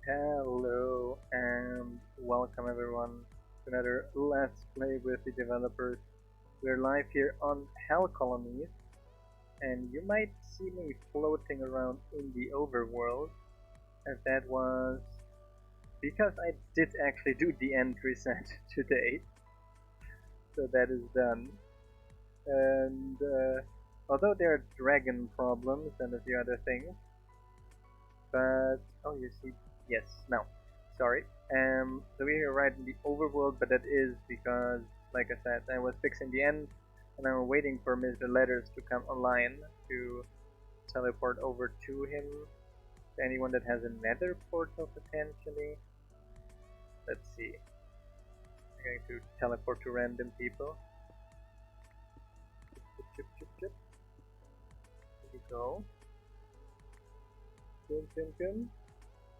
Hello and welcome everyone to another Let's Play with the Developers. We're live here on HellColonies, and you might see me floating around in the overworld, and that was because I did actually do the end reset today, so that is done. And although there are dragon problems and a few other things, but oh, you see, yes, no, sorry. So we're right in the overworld, but that is because, like I said, I was fixing the end, and I'm waiting for Mr. Letters to come online to teleport over to him. To anyone that has a nether portal potentially. Let's see. I'm going to teleport to random people. Chip, chip, chip. Here we go.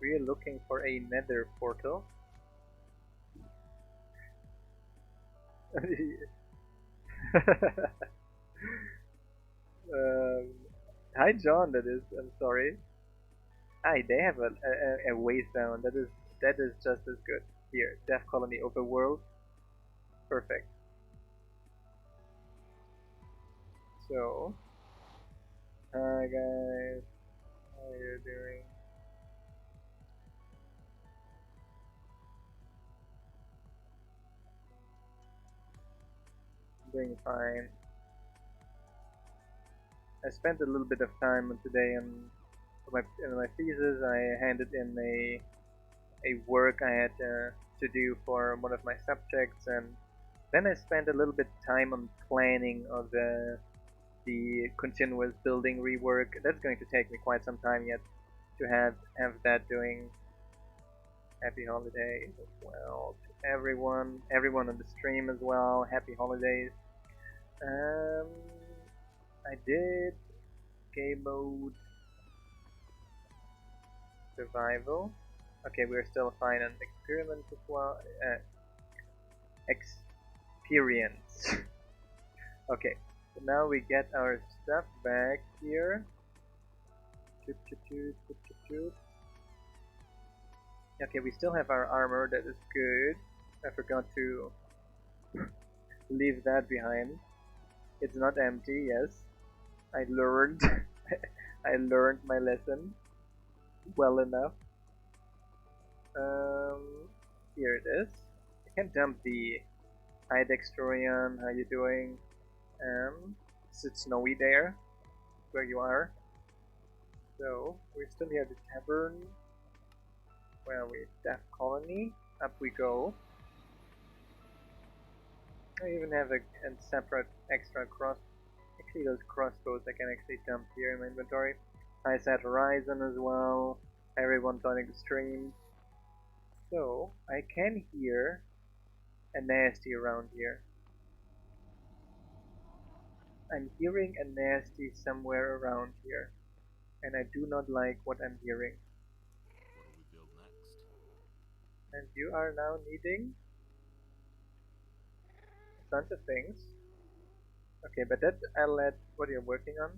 We're looking for a nether portal. Hi John, that is, I'm sorry. Hi, they have a way sound, that is just as good. Here, Death Colony Overworld. Perfect. So, hi guys, how are you doing? Doing fine. I spent a little bit of time today in my thesis. I handed in a work I had to do for one of my subjects, and then I spent a little bit time on planning of the continuous building rework. That's going to take me quite some time yet to have that doing. Happy holidays as well to everyone on the stream as well. Happy holidays. I did game mode survival. Okay, we're still fine on experiment as well. Experience. Okay, so now we get our stuff back here. Okay, we still have our armor, that is good. I forgot to leave that behind. It's not empty, yes. I learned I learned my lesson well enough. Here it is. I can dump the Hi Dexterian, how you doing? Is it snowy there? Where you are? So, we still have the tavern. Where are we? Death Colony. Up we go. I even have a separate extra cross. Actually, those crossbows I can actually dump here in my inventory. I set Horizon as well. Everyone joining the stream. So, I can hear a nasty around here. I'm hearing a nasty somewhere around here. And I do not like what I'm hearing. What do we build next? And you are now needing a bunch of things. Okay, but that I'll let what you're working on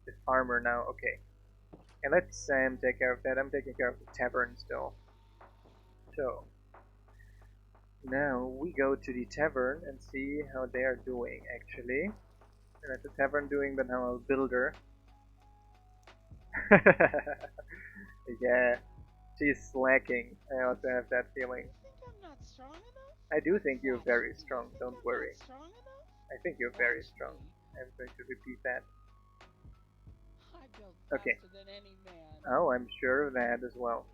is armor now. Okay, and let Sam take care of that. I'm taking care of the tavern still. So now we go to the tavern and see how they are doing. Actually, and at the tavern doing, but now a builder. Yeah, she's slacking. I also have that feeling. I'm not strong enough? I do think you're very strong. Don't I'm worry. not strong enough? I think you're very strong. I'm going to repeat that. I build Okay. faster than any man. Oh, I'm sure of that as well.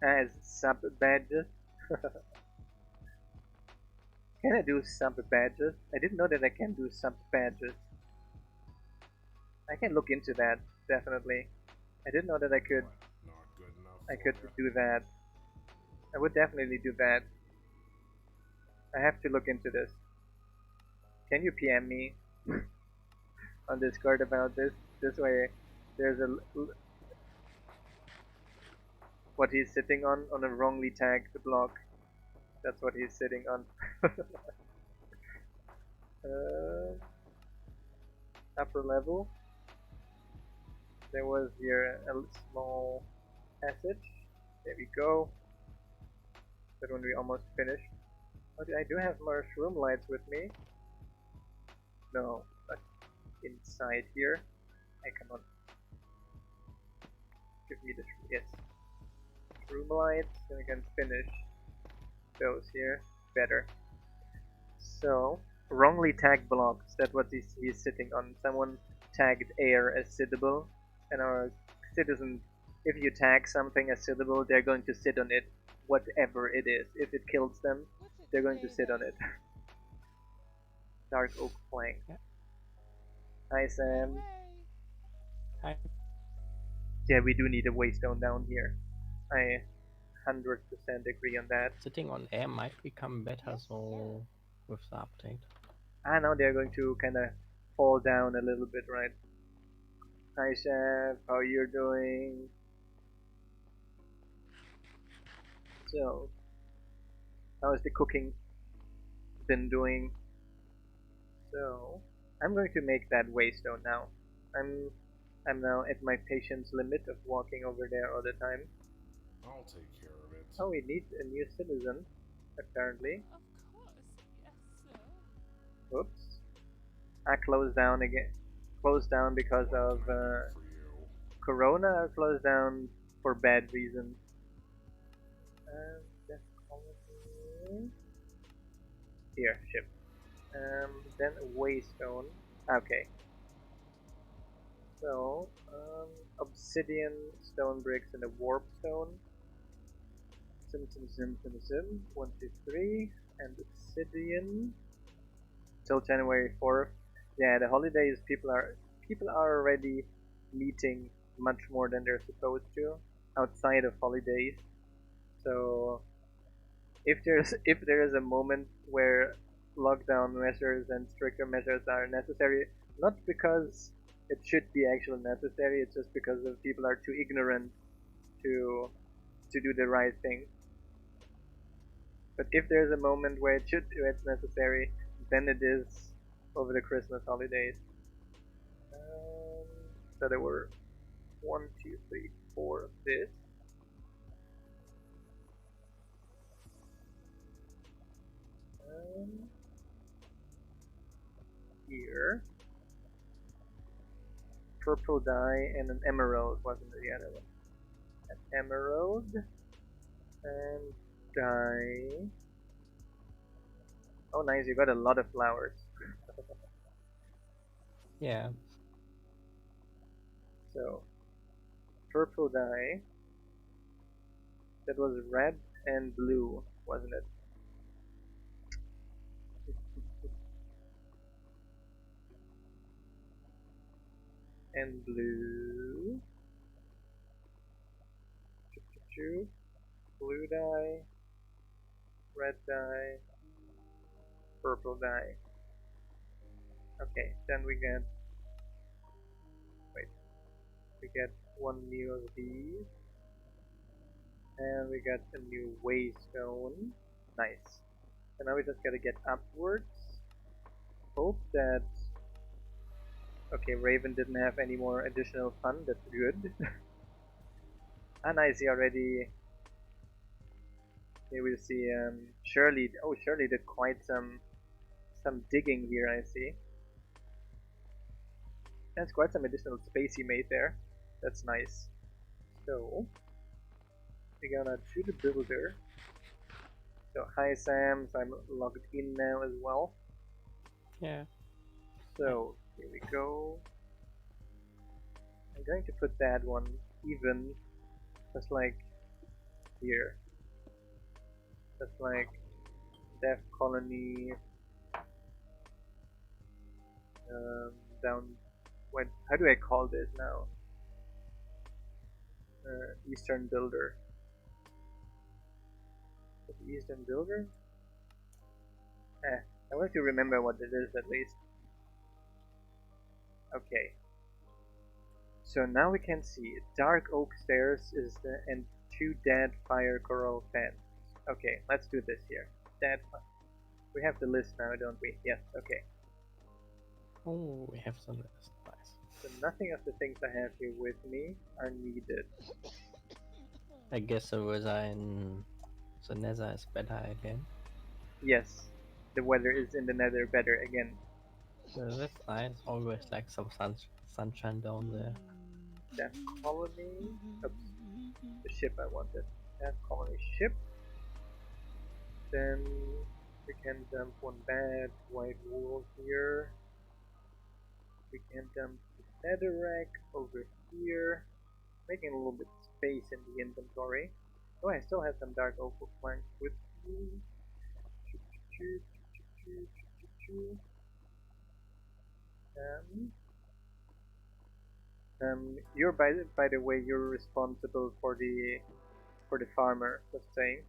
As sub badges. Can I do sub badges? I didn't know that I can do sub badges. I can look into that, definitely. I didn't know that I could do that. I would definitely do that. I have to look into this. Can you PM me on Discord about this? This way there's a what he's sitting on a wrongly tagged block. That's what he's sitting on. Upper level. there was here a small passage. There we go. That one we almost finished. Okay, I do have mushroom lights with me. No, but inside here. Hey, come on. Give me the yes. Room lights, then we can finish those here better. So, wrongly tagged blocks. That's what he's sitting on. Someone tagged air as sittable, and our citizens, if you tag something as sittable, they're going to sit on it, whatever it is. If it kills them, What's it they're going to today, sit on then? it. Dark oak plank. Yeah. Hi Right Sam. away. Hi. Yeah, we do need a waystone down here. I 100% agree on that. Sitting on air might become better, Yes, so with the update. Now they're going to kind of fall down a little bit, right? Hi chef, how you doing? So, how is the cooking been doing? So, I'm going to make that waystone now. I'm now at my patience limit of walking over there all the time. I'll take care of it. Oh, we need a new citizen, apparently. Of course. Yes, sir. Oops. I closed down again. Closed down because What of can I do for you? Corona, or closed down for bad reasons. Death colony. Here, ship. Then waystone. Okay. So, obsidian, stone bricks, and a warp stone. Sim. 1, 2, 3. And obsidian. Till January 4th. Yeah, the holidays, people are already meeting much more than they're supposed to outside of holidays. So if there is a moment where lockdown measures and stricter measures are necessary, not because it should be actually necessary, it's just because of people are too ignorant to do the right thing. But if there's a moment where it's necessary, then it is over the Christmas holidays. So there were 1, 2, 3, 4 of this. Here. Purple dye and an emerald wasn't the other one. An emerald and dye. Oh nice, you got a lot of flowers. Yeah. So purple dye. That was red and blue, wasn't it? And blue. Blue dye, red dye, purple dye. Okay, then we get one new of these. And we got a new waystone. Nice. So now we just gotta get upwards. Hope that... Okay, Raven didn't have any more additional fun, that's good. Nice, he already... Here we see Shirley. Oh, Shirley did quite some digging here, I see. That's quite some additional space he made there. That's nice. So, we're gonna do the builder. So, hi Sam, so I'm logged in now as well. Yeah. So, here we go. I'm going to put that one even, just like here. Just like Death Colony, down, what, how do I call this now? Eastern Builder. Eastern Builder? I want to remember what it is at least. Okay. So now we can see dark oak stairs is and 2 dead fire coral fans. Okay, let's do this here. Dead. We have the list now, don't we? Yes. Okay. Oh, we have some list. Nice. So nothing of the things I have here with me are needed. I guess the weather in the nether is better again. Yes, the weather is in the nether better again. That's nice. Always like some sunshine down there. That colony. Oops, the ship I wanted. That colony ship. Then we can dump one bad white wool here. We can dump the netherrack over here, making a little bit space in the inventory. Oh, I still have some dark opal planks with me. You're by the way, you're responsible for the farmer. Just saying.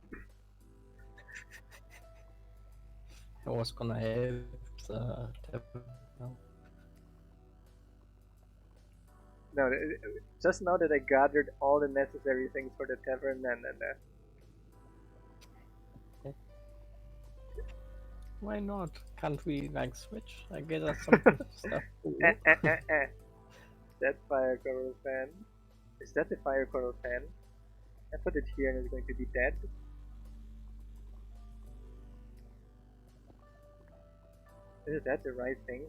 I was gonna help the tavern now. No, just now that I gathered all the necessary things for the tavern, and Why not? Can't we like switch? I get us some stuff. eh, eh, eh, eh. That fire coral fan. Is that the fire coral fan? I put it here and it's going to be dead. Is that the right thing?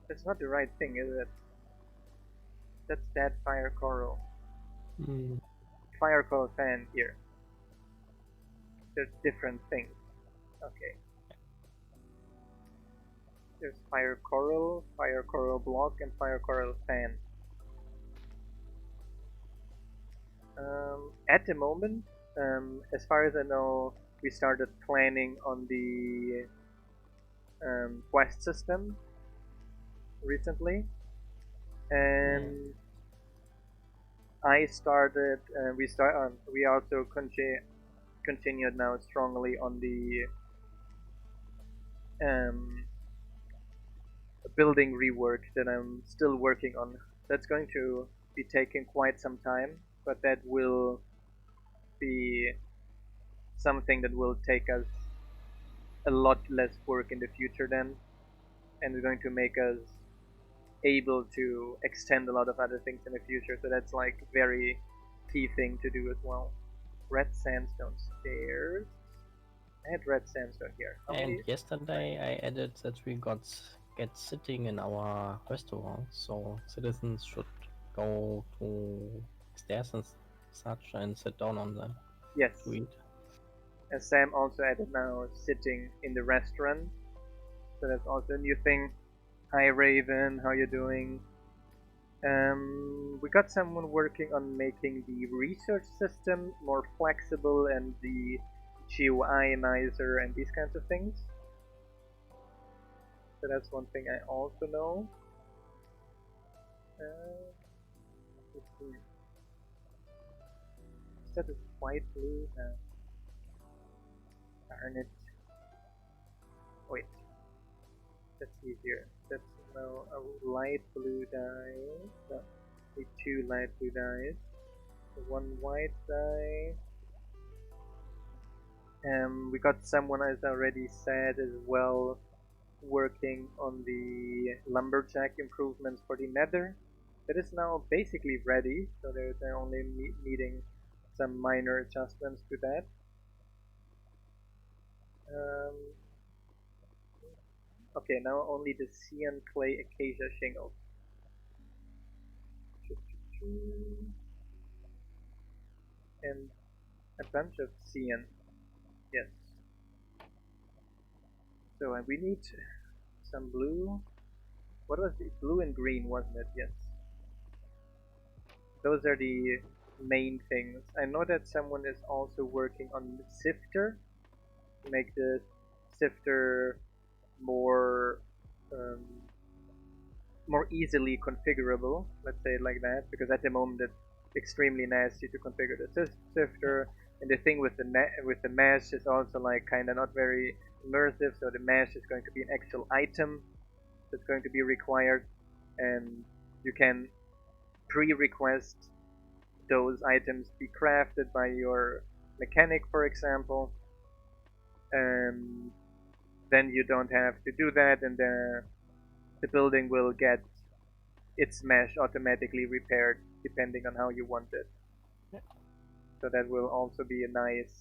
That's not the right thing, is it? That's that fire coral. Hmm. Fire coral fan here. There's different things. Okay. There's fire coral block, and fire coral fan. At the moment, as far as I know, we started planning on the quest system recently, and I started. We also continued now strongly on the building rework that I'm still working on. That's going to be taking quite some time, but that will be something that will take us a lot less work in the future then, and is going to make us able to extend a lot of other things in the future. So that's like very key thing to do as well. Red sandstone stairs. I had red sandstone here. How And many? yesterday I added that we get sitting in our restaurant, so citizens should go to stairs and such and sit down on them Yes. to eat. And Sam also added now sitting in the restaurant. So that's also a new thing. Hi Raven, how you doing? We got someone working on making the research system more flexible and the geoionizer and these kinds of things. So that's one thing I also know. Let's see. That is white blue. Darn it. Wait. That's easier. That's now a light blue dye. So, need two light blue dyes. One white dye. We got someone, as I already said, as well, working on the lumberjack improvements for the nether. That is now basically ready, so they're only needing some minor adjustments to that. Okay, now only the cyan clay acacia shingles. And a bunch of cyan. Yes. So we need some blue. What was it? Blue and green, wasn't it? Yes. Those are the main things. I know that someone is also working on the sifter to make the sifter more more easily configurable. Let's say it like that, because at the moment it's extremely nasty to configure the sifter. And the thing with the mesh is also like kind of not very immersive. So the mesh is going to be an actual item that's going to be required, and you can pre-request those items be crafted by your mechanic, for example, and then you don't have to do that, and the building will get its mesh automatically repaired depending on how you want it. So that will also be a nice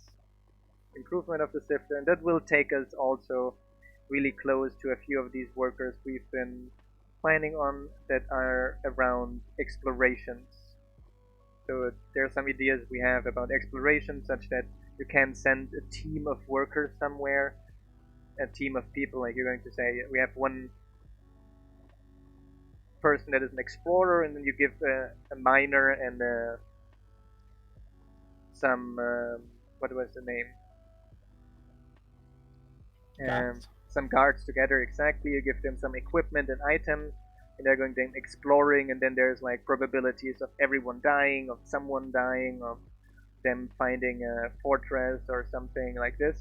improvement of the sifter, and that will take us also really close to a few of these workers we've been planning on that are around explorations. So there are some ideas we have about exploration, such that you can send a team of workers somewhere, a team of people, like you're going to say, we have one person that is an explorer, and then you give a miner and some, what was the name? Guards. Some guards together, exactly. You give them some equipment and items, and they're going then exploring, and then there's like probabilities of everyone dying, of someone dying, of them finding a fortress or something like this,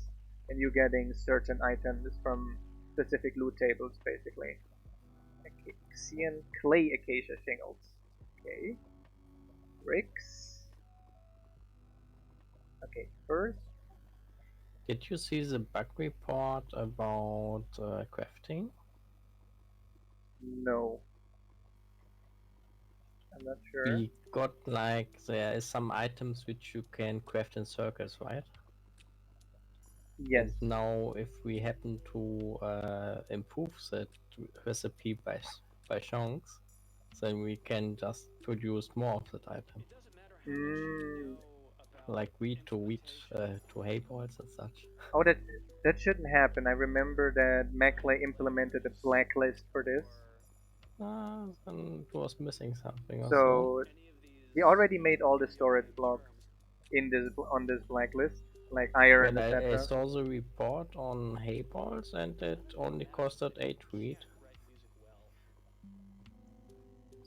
and you getting certain items from specific loot tables, basically. Xian clay acacia shingles. Okay. Bricks. Okay, first. Did you see the bug report about crafting? No. I'm not sure. We got like there is some items which you can craft in circles, right? Yes. And now, if we happen to improve that recipe by chunks, then we can just produce more of that item, Mm. like wheat to hay balls and such. Oh, that shouldn't happen. I remember that Maclay implemented a blacklist for this. Then it was missing something or so. So he already made all the storage blocks in this on this blacklist, like iron, But I etc. saw the report on hay balls, and it only costed 8 wheat.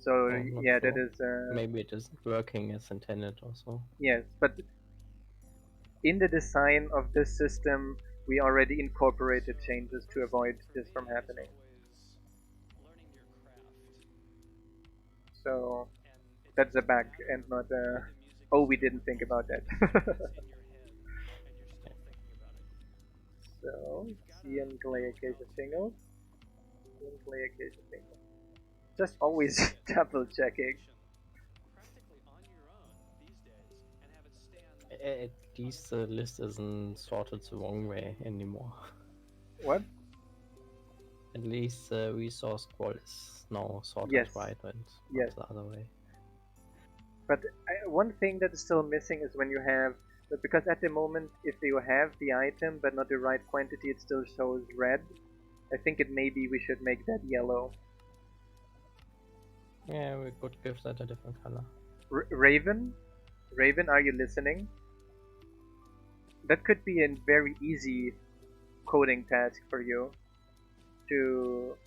So So not yeah, that sure. is Maybe it isn't working as intended also. yes. But in the design of this system, we already incorporated changes to avoid this from happening. So that's a bug and not a. Oh, we didn't think about that. So, CN clay acacia shingles. CN clay acacia shingles. Just always double checking. At least the list isn't sorted the wrong way anymore. What? At least the resource scroll is now sorted Yes. right and Yes. not the other way. But one thing that is still missing is when you have, because at the moment, if you have the item but not the right quantity, it still shows red. I think it maybe we should make that yellow. Yeah, we could give that a different color. Raven, Raven, are you listening? That could be a very easy coding task for you to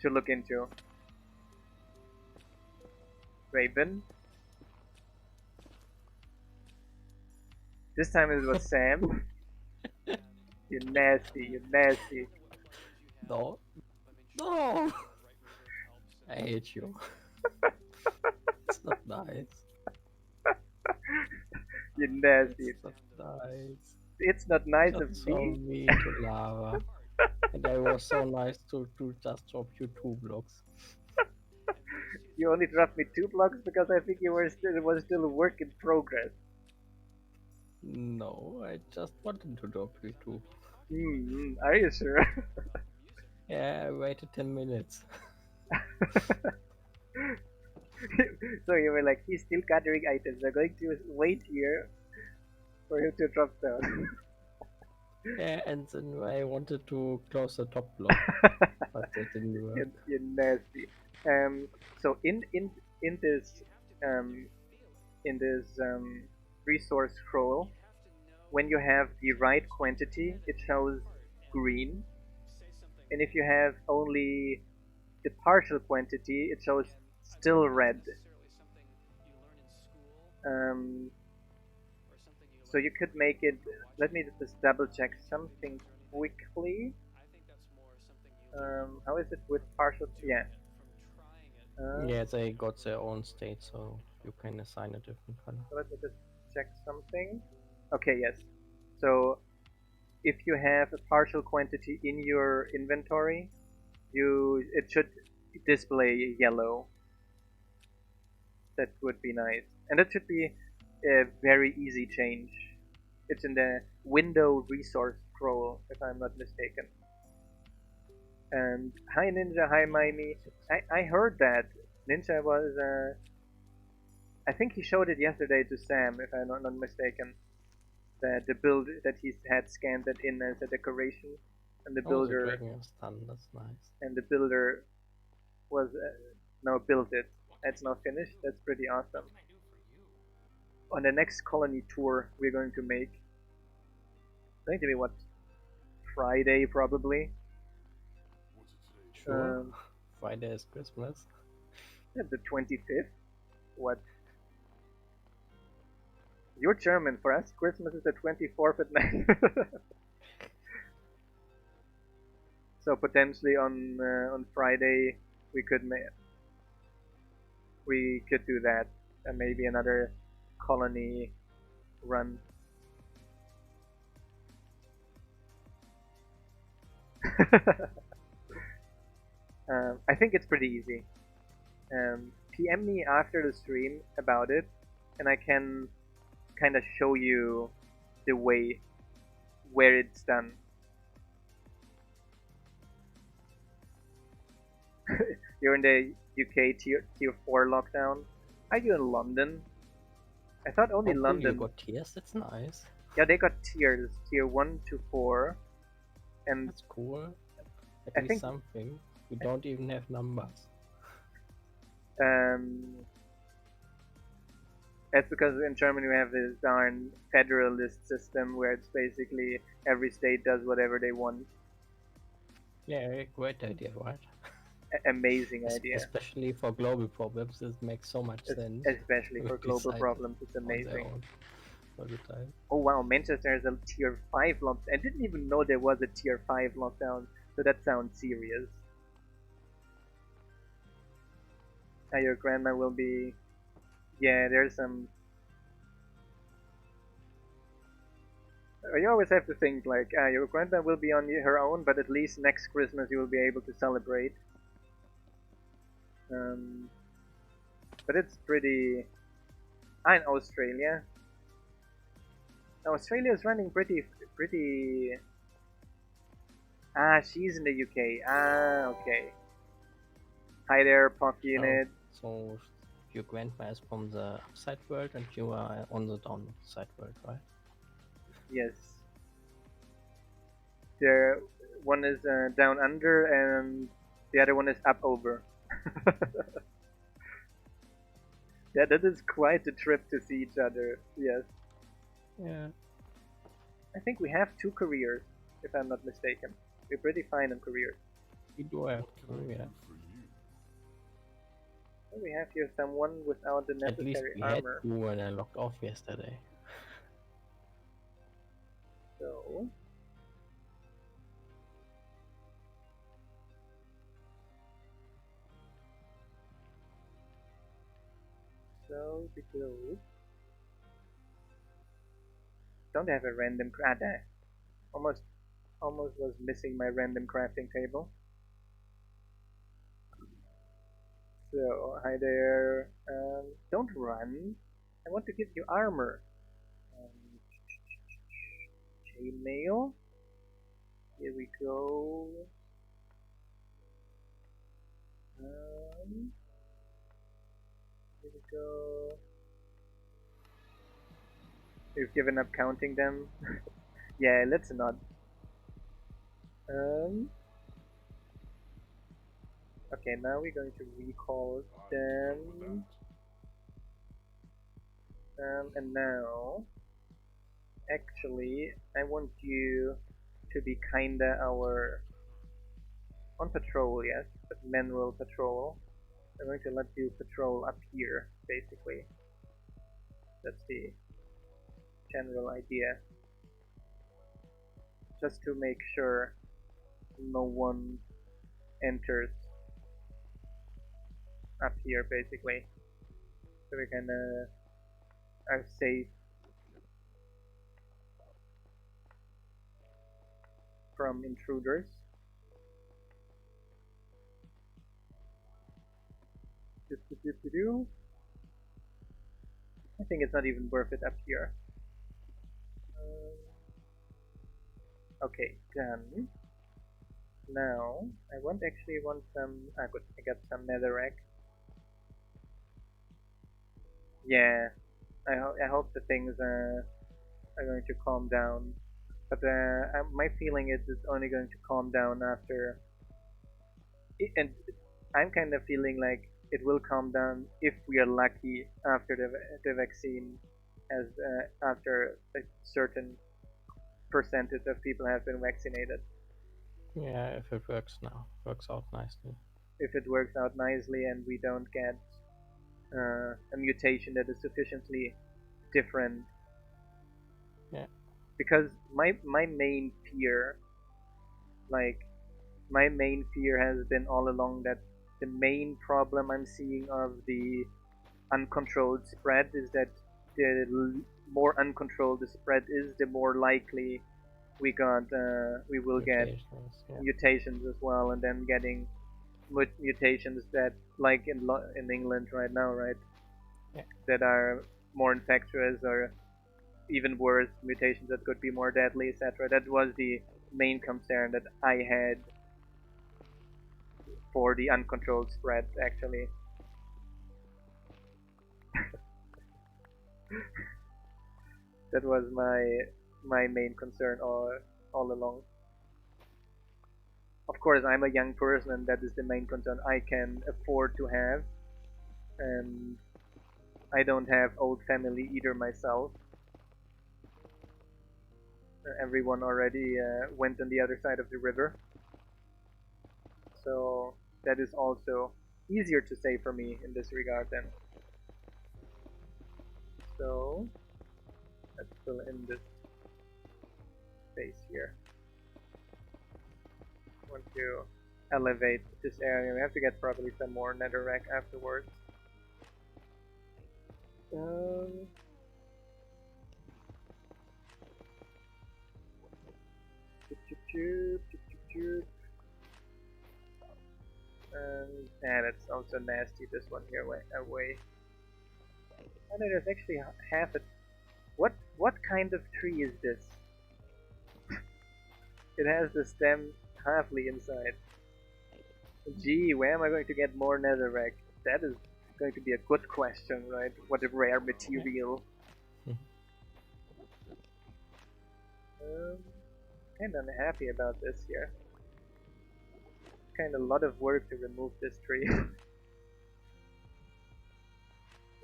look into. Raven. This time it was Sam. You nasty, you nasty. No. No! I hate you. It's not nice. You nasty. It's not nice. It's not nice of Just so me. mean to Lava. And I was so nice to just drop you 2 blocks. You only dropped me 2 blocks because I think you were still it was still a work in progress. No, I just wanted to drop you 2. Are you sure? Yeah, I waited 10 minutes. So you were like, he's still gathering items. We're going to wait here for him to drop down. Yeah, and then I wanted to close the top block, but that didn't work. You're nasty. So in this resource scroll, when you have the right quantity, it shows green, and if you have only the partial quantity, it shows still red. So you could make it. Let me just double check something quickly. How is it with partial? Yeah. Yeah, they got their own state, so you can assign a different color. So let me just check something. Okay, yes. So if you have a partial quantity in your inventory, it should display yellow. That would be nice, and that should be a very easy change. It's in the window resource scroll, if I'm not mistaken. And hi Ninja, hi Mimi. I heard that Ninja was I think he showed it yesterday to Sam, if I'm not mistaken. The build that he had scanned it in as a decoration, and the Oh, the builder dragon is done. That's nice. was now built it. It's now finished. That's pretty awesome. On the next colony tour we're going to make, it's going to be what, Friday probably. What's it today? Sure. Um, Friday is Christmas. yeah, the 25th. What? You're German. For us, Christmas is the 24th at night. So potentially on Friday we could do that, and maybe another colony run. I think it's pretty easy. PM me after the stream about it, and I can kind of show you the way where it's done. You're in the UK tier 4 lockdown. Are you in London? I thought only Oh, cool, London. you got tiers. That's nice. Yeah, they got tiers, tier 1 to 4, and That's cool. At I least think something. We don't even have numbers. that's because in Germany we have this darn federalist system where it's basically every state does whatever they want. Yeah, great idea, right? Amazing idea. Especially for global problems, this makes so much sense. Especially for We global decide problems, it's on their amazing. own all the time. Oh wow, Manchester is a tier 5 lockdown. I didn't even know there was a tier 5 lockdown, so that sounds serious. Your grandma will be... Yeah, there's some... You always have to think like, your grandma will be on her own, but at least next Christmas you will be able to celebrate. But it's pretty... in Australia. Australia is running pretty... she's in the UK. Okay. Hi there, Puff Unit. So your grandma is from the upside world and you are on the downside world, right? Yes. There, one is down under and the other one is up over. Yeah, that is quite a trip to see each other. Yes. Yeah. I think we have 2 careers, if I'm not mistaken. We're pretty fine on careers. We do have What can I yeah. do for you? We have here someone without the At least necessary we armor. had you when I logged off yesterday. So... we go. Don't have a random there. Almost was missing my random crafting table. So, hi there. Don't run. I want to give you armor. Chainmail. Here we go. Here we go. We've given up counting them. Yeah, let's not. Okay, now we're going to recall them. And now, actually, I want you to be kinda our on patrol, yes, but manual patrol. I'm going to let you patrol up here, basically. That's the general idea. Just to make sure no one enters up here, basically. So we can are safe from intruders. I think it's not even worth it up here. Okay, done. Now, I actually want some. Ah, good. I got some netherrack. Yeah, I hope the things are going to calm down. But my feeling is it's only going to calm down after. And I'm kind of feeling like it will calm down if we are lucky after the vaccine has after a certain percentage of people have been vaccinated. Yeah, if it works out nicely. If it works out nicely and we don't get a mutation that is sufficiently different. Yeah. Because my main fear, like my main fear has been all along that the main problem I'm seeing of the uncontrolled spread is that the more uncontrolled the spread is, the more likely we will get Mutations, yeah. mutations as well, and then getting mutations that, like in England right now, right? Yeah. That are more infectious or even worse, mutations that could be more deadly, etc. That was the main concern that I had for the uncontrolled spread, actually. That was my main concern all along. Of course, I'm a young person, and that is the main concern I can afford to have, and I don't have old family either myself. Everyone already went on the other side of the river, so that is also easier to say for me in this regard then. So let's fill in this space here. I want to elevate this area. We have to get probably some more netherrack afterwards. And it's also nasty, this one here away. Oh no, there's actually half it. What kind of tree is this? It has the stem halfly inside. Gee, where am I going to get more netherrack? That is going to be a good question, right? What a rare material. Kinda unhappy about this here. Kinda a lot of work to remove this tree. I'm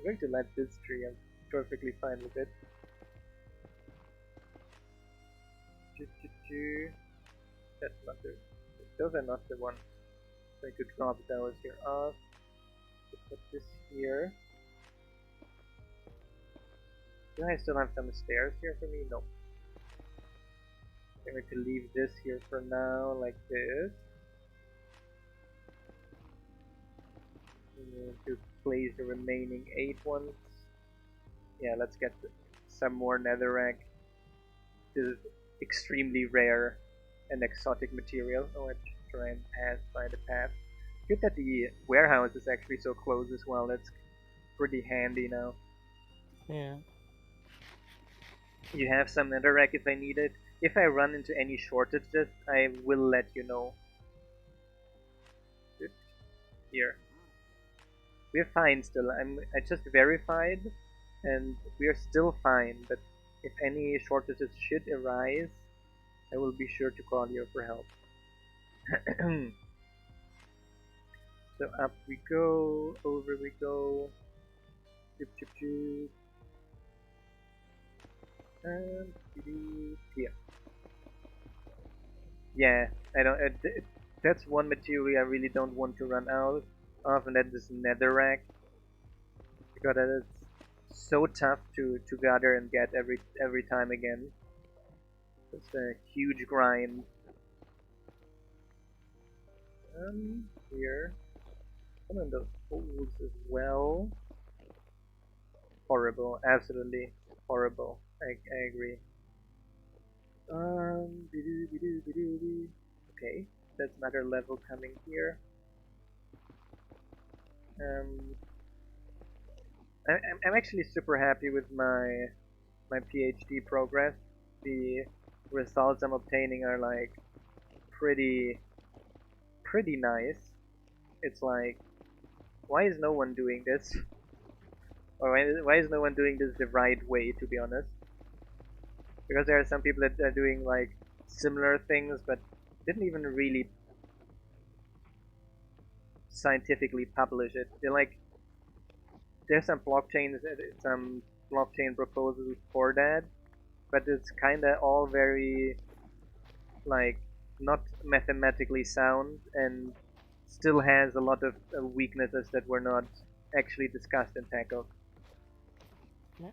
going to let this tree, I'm perfectly fine with it. That's not the, those are not the ones. I'm going to drop those here off. Put this here. Do I still have some stairs here for me? No. I'm going to leave this here for now, like this. I'm going to place the remaining 8 ones. Yeah, let's get some more netherrack. This is extremely rare and exotic material. Oh, I should try and pass by the path. Good that the warehouse is actually so close as well. That's pretty handy now. Yeah. You have some netherrack if I need it. If I run into any shortages, I will let you know. Good. Here. We're fine still. I just verified, and we are still fine. But if any shortages should arise, I will be sure to call you for help. So up we go, over we go. Chip, chip, chip. And here. Yeah, I don't. That's one material I really don't want to run out of, and that is netherrack, because that is so tough to gather and get every time again. It's a huge grind. Here, some of those holes as well. Horrible, absolutely horrible. I agree. Okay, that's another level coming here. Um, I'm actually super happy with my PhD progress. The results I'm obtaining are like pretty pretty nice. It's like, why is no one doing this? Or why is no one doing this the right way, to be honest? Because there are some people that are doing like similar things but didn't even really scientifically publish it. They're like, there's some blockchain proposals for that, but it's kind of all very like not mathematically sound and still has a lot of weaknesses that were not actually discussed and tackled. Yeah.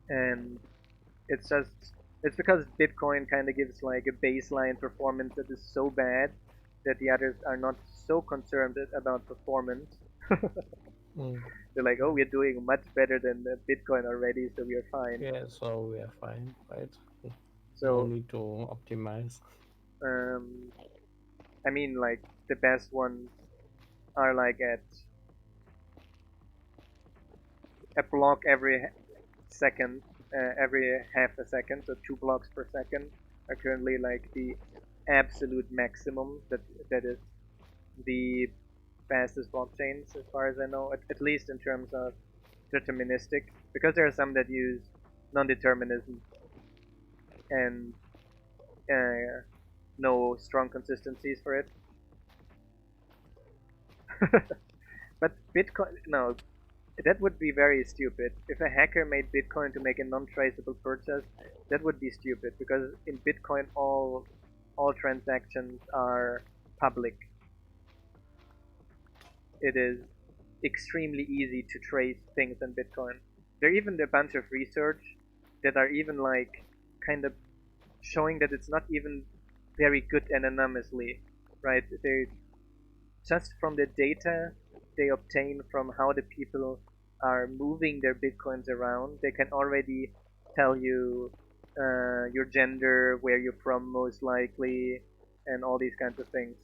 And it's just it's because Bitcoin kind of gives like a baseline performance that is so bad that the others are not so concerned about performance. Mm. They're like, oh, we're doing much better than Bitcoin already, so we are fine. Yeah, so we are fine, right? No So, need to optimize. um, I mean, like the best ones are like at a block every second, every half a second, so 2 blocks per second are currently like the absolute maximum that is the fastest blockchains as far as I know, at least in terms of deterministic, because there are some that use non-determinism and no strong consistencies for it. But Bitcoin, no, that would be very stupid. If a hacker made Bitcoin to make a non-traceable purchase, that would be stupid because in Bitcoin all transactions are public. It is extremely easy to trace things in Bitcoin. There are even a bunch of research that are even like kind of showing that it's not even very good anonymously, right? They just from the data they obtain from how the people are moving their bitcoins around, they can already tell you your gender, where you're from most likely, and all these kinds of things.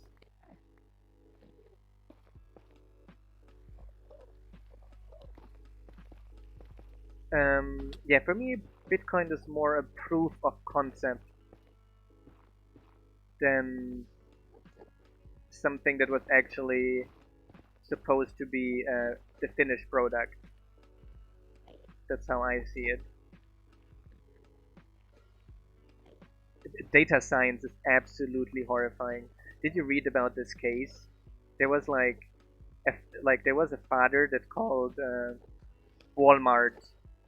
Yeah, for me, Bitcoin is more a proof of concept than something that was actually supposed to be the finished product. That's how I see it. Data science is absolutely horrifying. Did you read about this case? There was there was a father that called Walmart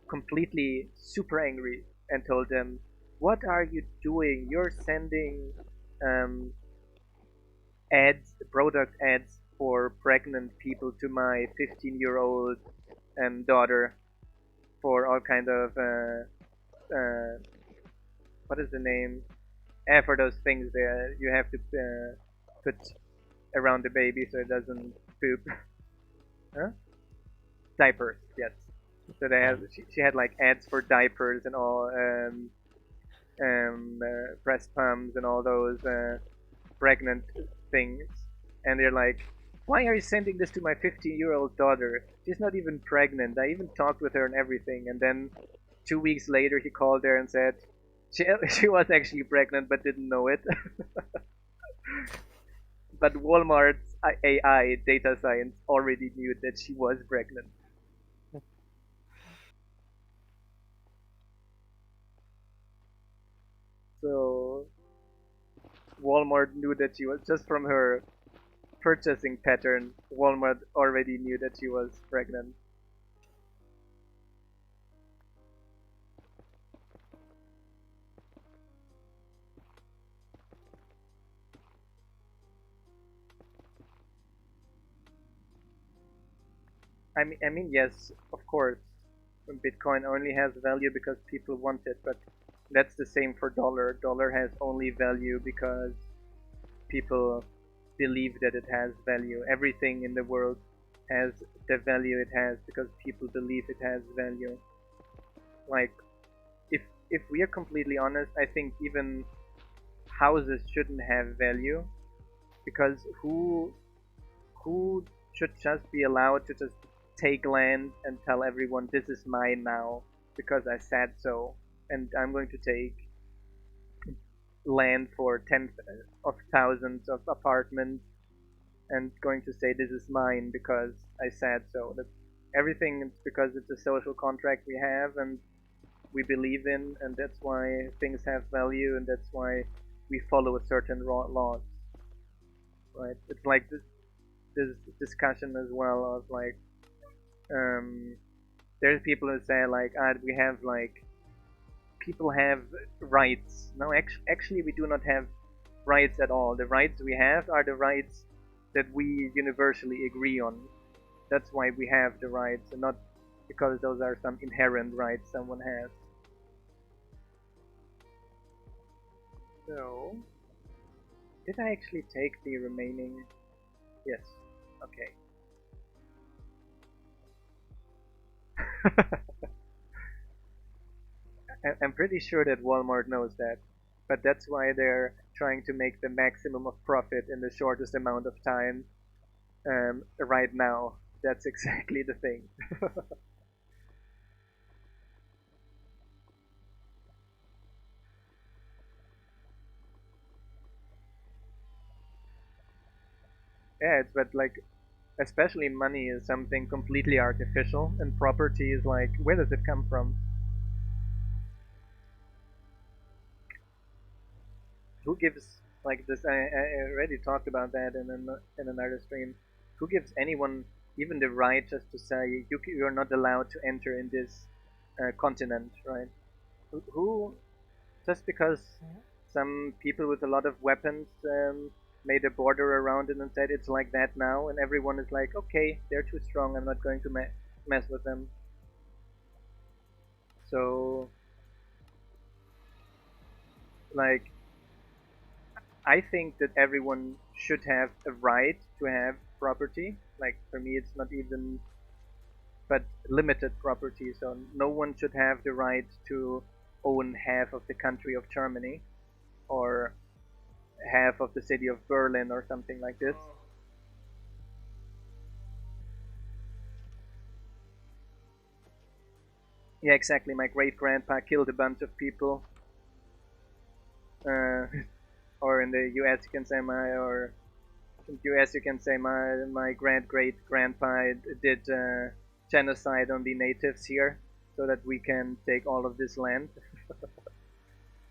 completely super angry and told them, "What are you doing? You're sending um, ads, product ads for pregnant people to my 15-year-old daughter for all kind of what is the name? For those things there you have to put around the baby so it doesn't poop." Huh? Diapers, yes. So they have she had like ads for diapers and all breast pumps and all those pregnant things, and they're like, "Why are you sending this to my 15-year-old daughter? She's not even pregnant. I even talked with her and everything." And then 2 weeks later, he called her and said she she was actually pregnant but didn't know it. But Walmart's AI data science already knew that she was pregnant. So Walmart knew that she was just from her purchasing pattern. Walmart already knew that she was pregnant. I mean, yes, of course, Bitcoin only has value because people want it, but that's the same for dollar. Dollar has only value because people believe that it has value. Everything in the world has the value it has because people believe it has value. Like, if we are completely honest, I think even houses shouldn't have value because who should just be allowed to just take land and tell everyone this is mine now because I said so, and I'm going to take land for tens of thousands of apartments and going to say this is mine because I said so. That everything is because it's a social contract we have and we believe in, and that's why things have value, and that's why we follow a certain laws, right? It's like this discussion as well of like, there's people who say like, we have like, people have rights. No, actually, we do not have rights at all. The rights we have are the rights that we universally agree on. That's why we have the rights, and not because those are some inherent rights someone has. So, did I actually take the remaining? Yes. Okay. I'm pretty sure that Walmart knows that, but that's why they're trying to make the maximum of profit in the shortest amount of time right now. That's exactly the thing. Yeah, it's but like, especially money is something completely artificial, and property is like, where does it come from? Who gives like this? I already talked about that in another stream. Who gives anyone even the right just to say you're not allowed to enter in this continent, right? Who just because some people with a lot of weapons made a border around it and said it's like that now, and everyone is like, okay, they're too strong. I'm not going to mess with them. So, like, I think that everyone should have a right to have property. Like, for me, it's not even, but limited property. So no one should have the right to own half of the country of Germany or half of the city of Berlin or something like this. Yeah, exactly. My great grandpa killed a bunch of people. Uh, or in the US, you can say or in the US, you can say my great grandpa did genocide on the natives here, so that we can take all of this land.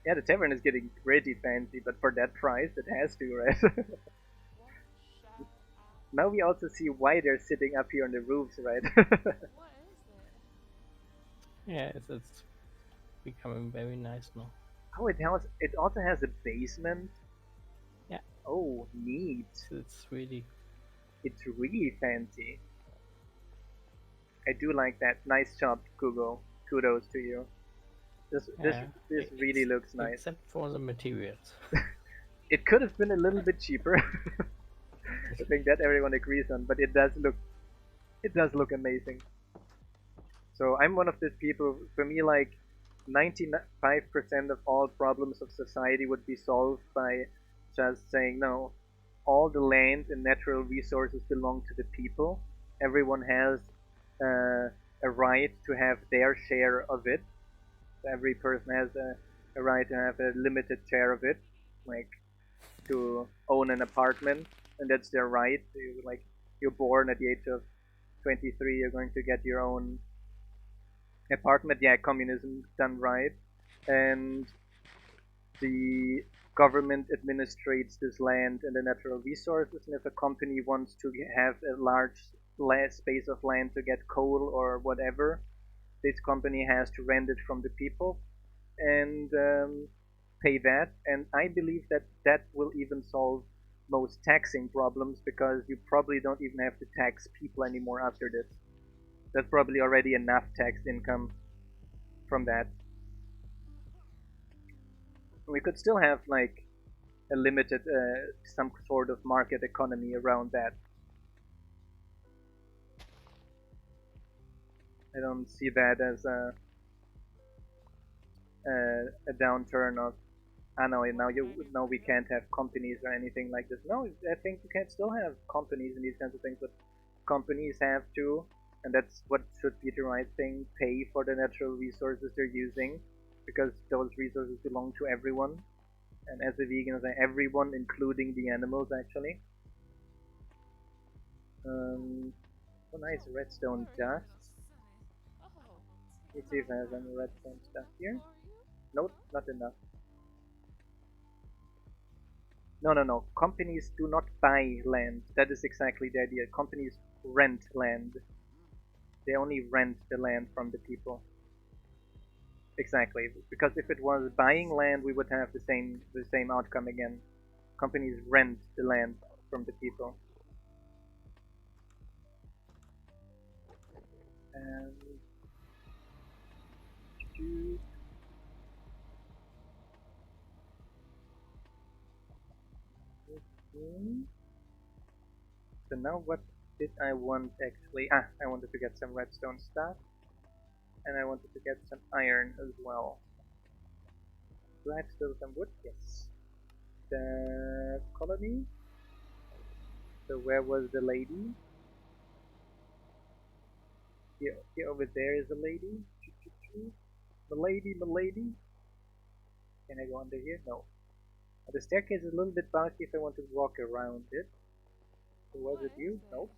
Yeah, the tavern is getting pretty fancy, but for that price, it has to, right? What shall Now we also see why they're sitting up here on the roofs, right? What is it? Yeah, it's becoming very nice now. Oh, it also has a basement. Yeah, Oh, neat. it's really It's really fancy. I do like that. Nice job, Kugo. Kudos to you. This this yeah. this really looks nice. Except for the materials. It could have been a little bit cheaper. I think that everyone agrees on, but it does look amazing. So I'm one of these people. For me, like 95% of all problems of society would be solved by just saying no. All the land and natural resources belong to the people. Everyone has a right to have their share of it. Every person has a right to have a limited share of it, like to own an apartment, and that's their right. Like, you're born at the age of 23, you're going to get your own apartment. Yeah, communism done right, and the government administrates this land and the natural resources. And if a company wants to have a large space of land to get coal or whatever, this company has to rent it from the people and pay that. And I believe that that will even solve most taxing problems, because you probably don't even have to tax people anymore after this. There's probably already enough tax income from that. We could still have like a limited, some sort of market economy around that. I don't see that as a downturn of, I know now we can't have companies or anything like this. No, I think you can still have companies and these kinds of things, but companies have to, and that's what should be the right thing, pay for the natural resources they're using, because those resources belong to everyone. And as a vegan, I say everyone, including the animals, actually. Oh, nice redstone dust. Let's see if I have any redstone stuff here. Nope, not enough. No. Companies do not buy land. That is exactly the idea. Companies rent land. They only rent the land from the people. Exactly. Because if it was buying land, we would have the same outcome again. Companies rent the land from the people. And so now what did I want actually? I wanted to get some redstone stuff, and I wanted to get some iron as well. Do I have still some wood? Yes. The colony. So where was the lady? Here over there is a lady. Milady. Can I go under here? No. The staircase is a little bit bulky if I want to walk around it. So was it you? No.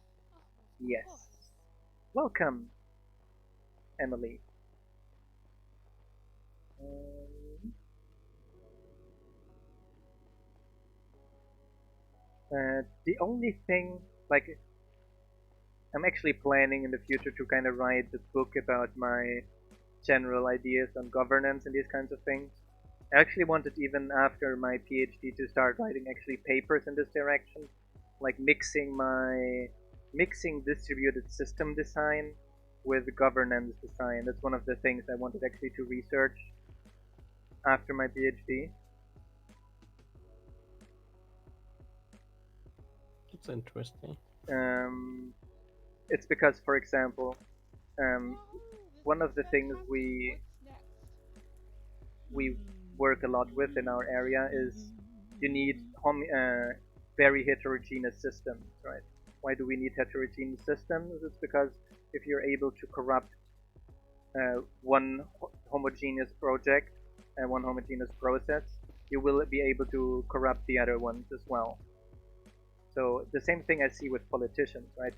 Yes. Welcome, Emily. The only thing, like, I'm actually planning in the future to kind of write a book about my general ideas on governance and these kinds of things. I actually wanted, even after my PhD, to start writing actually papers in this direction, like mixing distributed system design with governance design. That's one of the things I wanted actually to research after my PhD. It's interesting. It's because, for example, one of the things we work a lot with in our area is you need very heterogeneous systems, right? Why do we need heterogeneous systems? It's because if you're able to corrupt one homogeneous project and one homogeneous process, you will be able to corrupt the other ones as well. So the same thing I see with politicians, right?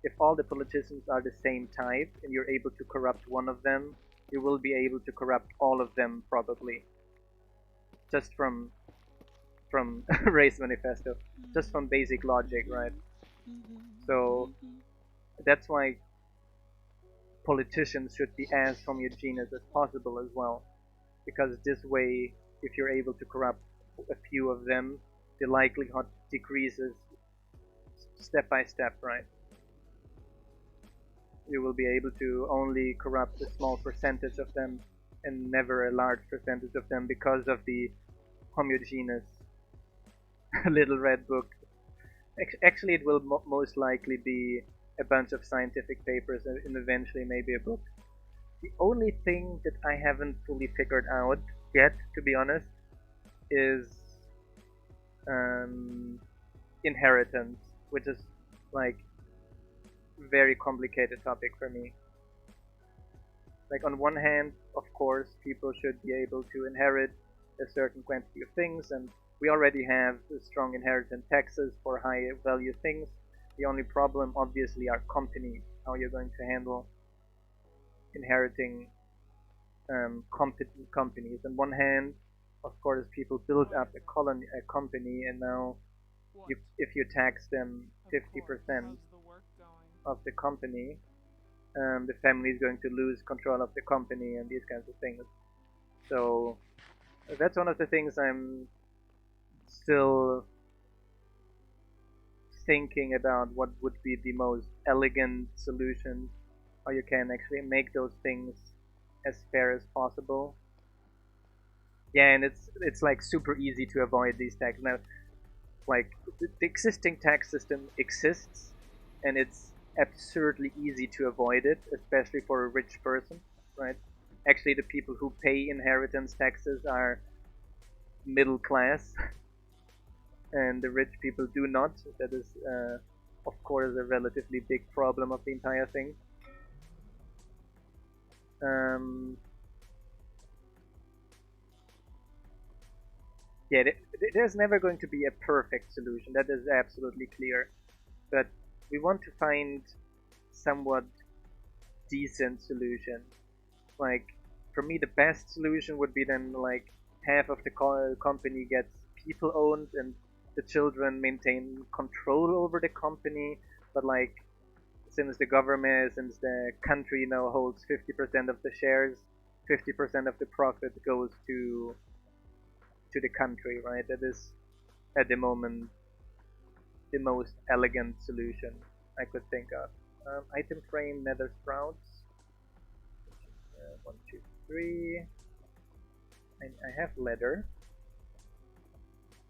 If all the politicians are the same type and you're able to corrupt one of them, you will be able to corrupt all of them probably. Just from Race Manifesto, just from basic logic, right? So that's why politicians should be as homogeneous as possible as well, because this way, if you're able to corrupt a few of them, the likelihood decreases step by step, right? You will be able to only corrupt a small percentage of them and never a large percentage of them because of the homogeneous little red book. Actually, it will most likely be a bunch of scientific papers and eventually maybe a book. The only thing that I haven't fully figured out yet, to be honest, is inheritance, which is like very complicated topic for me. Like, on one hand, of course, people should be able to inherit a certain quantity of things, and we already have strong inheritance taxes for high value things. The only problem obviously are companies, how you're going to handle inheriting competent companies. On one hand, of course, people build up a company, and now if you tax them 50% of the company, the family is going to lose control of the company and these kinds of things. So that's one of the things I'm still thinking about, what would be the most elegant solution, how you can actually make those things as fair as possible. Yeah, and it's like super easy to avoid these taxes. Now, like, the existing tax system exists, and it's absurdly easy to avoid it, especially for a rich person, right? Actually, the people who pay inheritance taxes are middle class, and the rich people do not. That is of course, a relatively big problem of the entire thing. Yeah, there's never going to be a perfect solution. That is absolutely clear. But we want to find somewhat decent solution. Like, for me, the best solution would be then like half of the company gets people owned and the children maintain control over the company. But like, since the country now holds 50% of the shares, 50% of the profit goes to the country, right? That is at the moment the most elegant solution I could think of. Item frame, nether sprouts. 1, 2, 3. I have leather.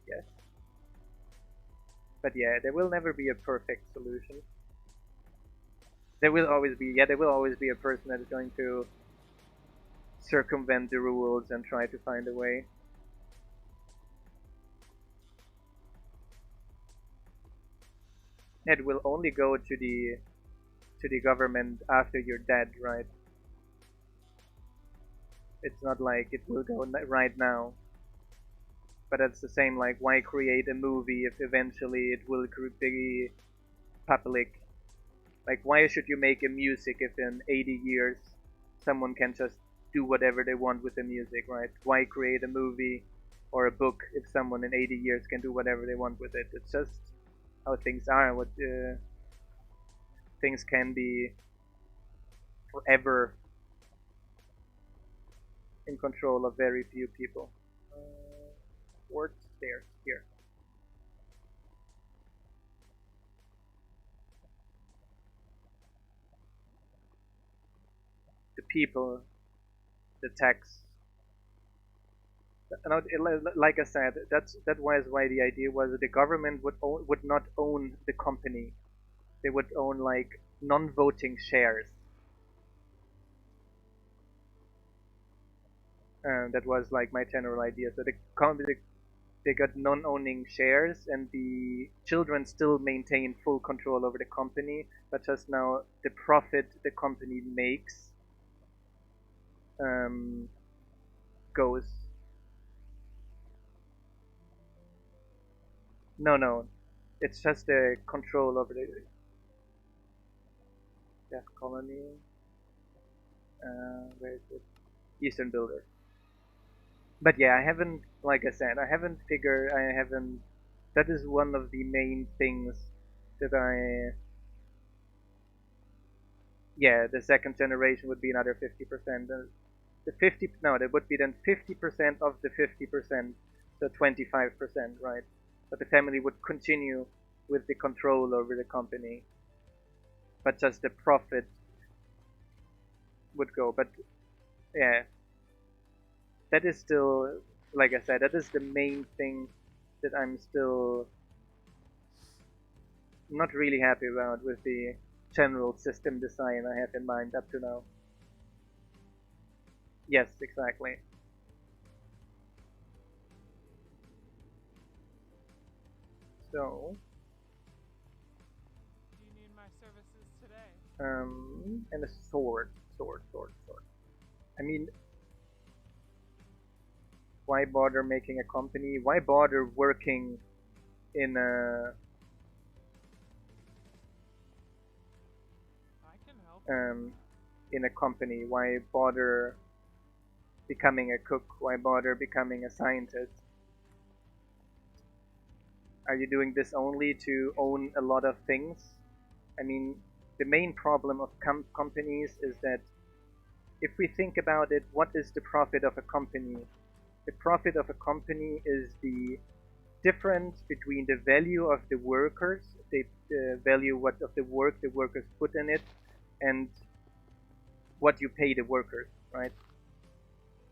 Yes. But yeah, there will never be a perfect solution. There will always be a person that is going to circumvent the rules and try to find a way. It will only go to the government after you're dead, right? It's not like it will go right now. But it's the same, like, why create a movie if eventually it will be public? Like, why should you make a music if in 80 years someone can just do whatever they want with the music, right? Why create a movie or a book if someone in 80 years can do whatever they want with it? It's just how things are. What things can be forever in control of very few people. Towards stairs here. The people, the tax. Like I said, that was why the idea was that the government would not own the company. They would own like non-voting shares. That was like my general idea. So the company, they got non-owning shares, and the children still maintain full control over the company, but just now the profit the company makes goes. No, it's just the control over the Death Colony. Where is it? Eastern Builder. But yeah, I haven't, like I said, I haven't. That is one of the main things that yeah, the second generation would be another 50%. The 50, no, that would be then 50% of the 50%, so 25%, right? But the family would continue with the control over the company, but just the profit would go. But yeah, that is still, like I said, that is the main thing that I'm still not really happy about with the general system design I have in mind up to now. Yes, exactly. So, Do you need my services today? and a sword. I mean, why bother making a company? Why bother working in a I can help. in a company? Why bother becoming a cook? Why bother becoming a scientist? Are you doing this only to own a lot of things? I mean, the main problem of companies is that if we think about it, what is the profit of a company? The profit of a company is the difference between the value of the workers, the value of the work the workers put in it, and what you pay the workers, right?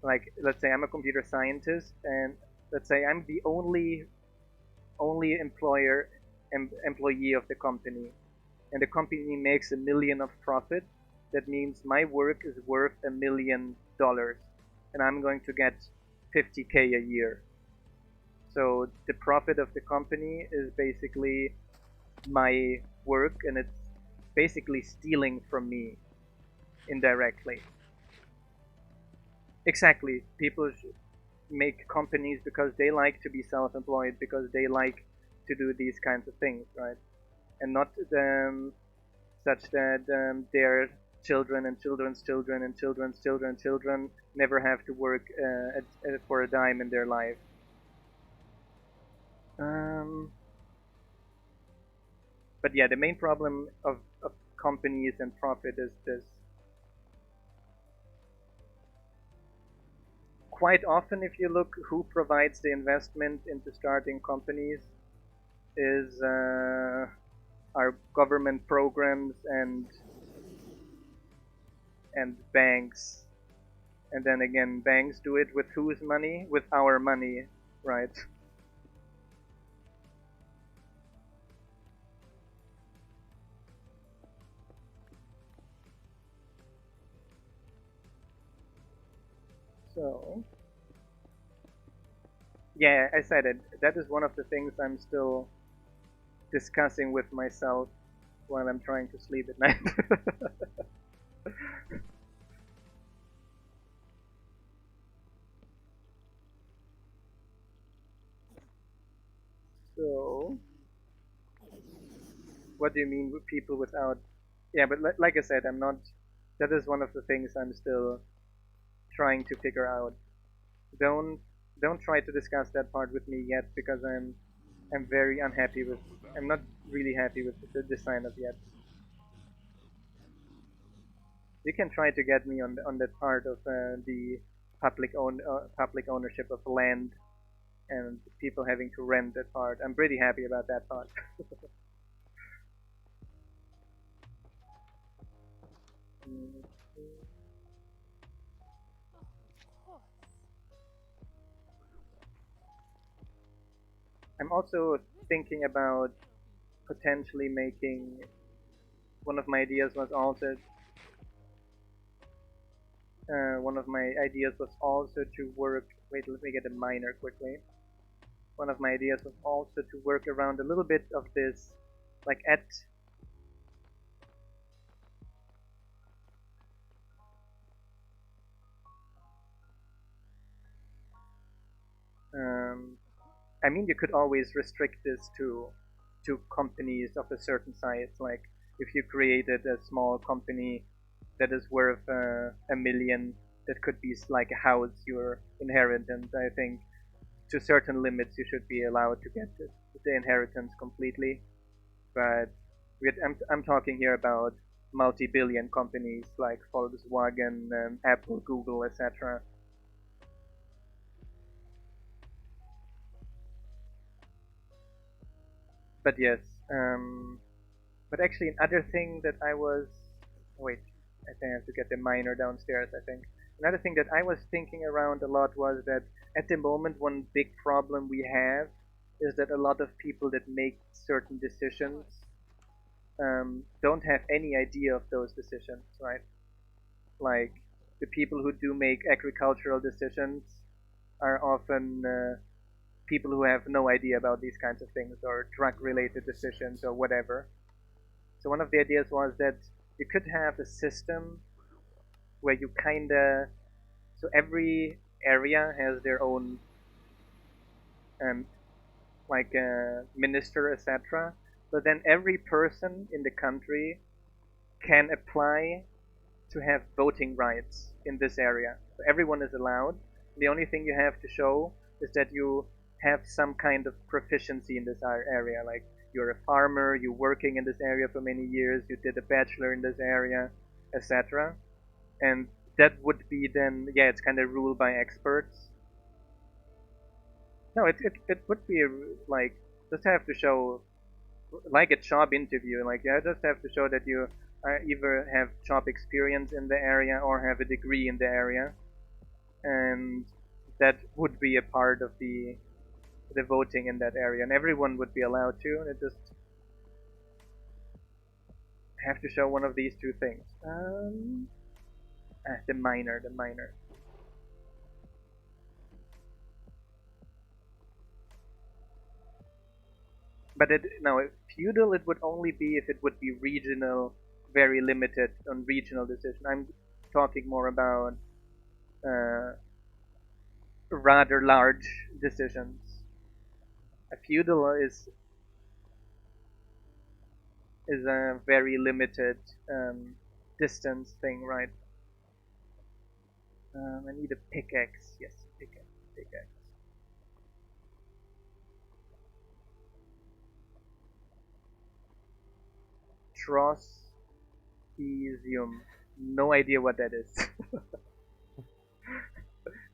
Like, let's say I'm a computer scientist, and let's say I'm the only employee of the company, and the company makes $1 million of profit. That means my work is worth $1 million, and I'm going to get 50K a year. So the profit of the company is basically my work, and it's basically stealing from me indirectly. Exactly. People make companies because they like to be self-employed, because they like to do these kinds of things, right? And not such that their children and children's children and children's children never have to work for a dime in their life. But yeah, the main problem of companies and profit is this. Quite often, if you look who provides the investment into starting companies, is our government programs and banks. And then again, banks do it with whose money? With our money, right? So, yeah, I said it. That is one of the things I'm still discussing with myself while I'm trying to sleep at night. So, what do you mean with people without? Yeah, but like I said, I'm not. That is one of the things I'm still trying to figure out. Don't don't try to discuss that part with me yet, because I'm very unhappy with. I'm not really happy with the design of yet. You can try to get me on that part of the public ownership of land and people having to rent that part. I'm pretty happy about that part. I'm also thinking about potentially making. One of my ideas was also to work. Wait, let me get a miner quickly. One of my ideas was also to work around a little bit of this, like at. I mean, you could always restrict this to companies of a certain size. Like if you created a small company that is worth $1 million, that could be like a house you're inheritance. I think to certain limits you should be allowed to get the inheritance completely. But I'm talking here about multi-billion companies like Volkswagen, Apple, Google, etc. But yes, but actually another thing that I was wait, I think I have to get the miner downstairs. I think another thing that I was thinking around a lot was that at the moment one big problem we have is that a lot of people that make certain decisions don't have any idea of those decisions, right? Like the people who do make agricultural decisions are often people who have no idea about these kinds of things, or drug-related decisions or whatever. So one of the ideas was that you could have a system where you kinda, so every area has their own um, like minister, etc. But then every person in the country can apply to have voting rights in this area. So everyone is allowed. The only thing you have to show is that you have some kind of proficiency in this area. Like you're a farmer, you're working in this area for many years, you did a bachelor in this area, etc. And that would be then, yeah, it's kind of ruled by experts. No, it would be like, just have to show, like a job interview. Like, yeah, just have to show that you either have job experience in the area or have a degree in the area, and that would be a part of the voting in that area, and everyone would be allowed to. And it just have to show one of these two things. The miner, the miner. But feudal it would only be if it would be regional, very limited on regional decision. I'm talking more about rather large decisions. A feudal is a very limited distance thing, right? I need a pickaxe. Yes, pickaxe. Trostesium. No idea what that is.